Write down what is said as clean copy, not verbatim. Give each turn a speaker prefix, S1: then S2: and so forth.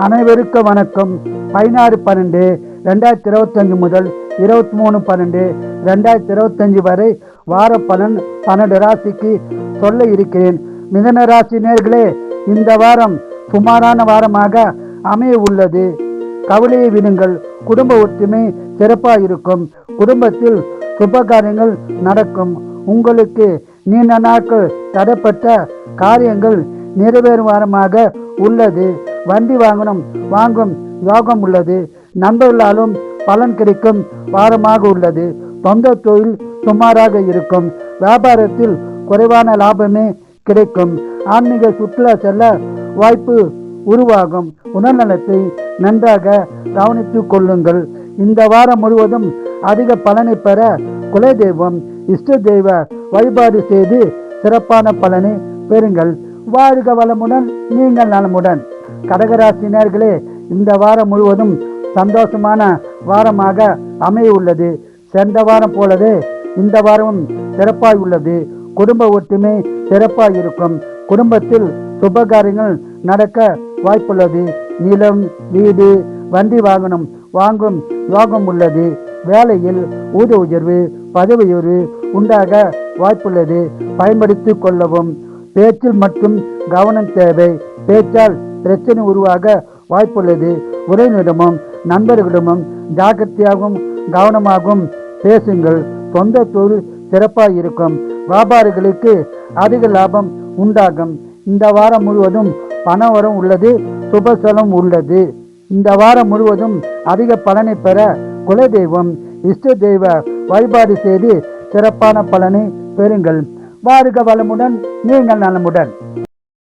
S1: அனைவருக்கும் வணக்கம். 16/12/2025 முதல் 23/12/2025 வரை வார பலன் 12 ராசிக்கு சொல்ல இருக்கிறேன். மிதன ராசி நேயர்களே, இந்த வாரம் சுமாரான வாரமாக அமைய உள்ளது. கவலையை விடுங்கள். குடும்ப ஒற்றுமை சிறப்பாக இருக்கும். குடும்பத்தில் சுபகாரியங்கள் நடக்கும். உங்களுக்கு நீண்ட நாட்கள் தடைப்பட்ட காரியங்கள் நிறைவேறும் வாரமாக உள்ளது. வண்டி வாங்கும் யோகம் உள்ளது. நண்பர்களாலும் பலன் கிடைக்கும் வாரமாக உள்ளது. சொந்த தொழில் சுமாராக இருக்கும். வியாபாரத்தில் குறைவான லாபமே கிடைக்கும். ஆன்மீக சுற்றுலா செல்ல வாய்ப்பு உருவாகும். உடல்நலத்தை நன்றாக கவனித்துக் கொள்ளுங்கள். இந்த வாரம் முழுவதும் அதிக பலனை பெற குலதெய்வம் இஷ்ட தெய்வ வழிபாடு செய்து சிறப்பான பலனை பெறுங்கள். வாழ்க வளமுடன், நீங்கள் நலமுடன். கடகராசினியர்களே, இந்த வாரம் முழுவதும் சந்தோஷமான வாரமாக அமைய உள்ளது. சென்ற வாரம் போலவே இந்த வாரமும் சிறப்பாய் உள்ளது. குடும்ப ஒற்றுமை சிறப்பாக இருக்கும். குடும்பத்தில் சுபகாரியங்கள் நடக்க வாய்ப்புள்ளது. நிலம், வீடு, வண்டி வாங்கும் யோகம் உள்ளது. வேலையில் ஊதிய உயர்வு, பதவி உயர்வு உண்டாக வாய்ப்புள்ளது. பயன்படுத்திக் கொள்ளவும். பேச்சில் மட்டும் கவனம் தேவை. பேச்சால் பிரச்சனை உருவாக வாய்ப்புள்ளது. உறவினரிடமும் நண்பர்களிடமும் ஜாக்கிரதையாகவும் கவனமாகவும் பேசுங்கள். சொந்த தொழில் சிறப்பாக இருக்கும். வியாபாரிகளுக்கு அதிக லாபம் உண்டாகும். இந்த வாரம் முழுவதும் பண வரம் உள்ளது. சுபசலம் உள்ளது. இந்த வாரம் முழுவதும் அதிக பலனை பெற குலதெய்வம் இஷ்ட தெய்வ வழிபாடு செய்து சிறப்பான பலனை பெறுங்கள். வாழ்க வளமுடன், நீங்கள் நலமுடன்.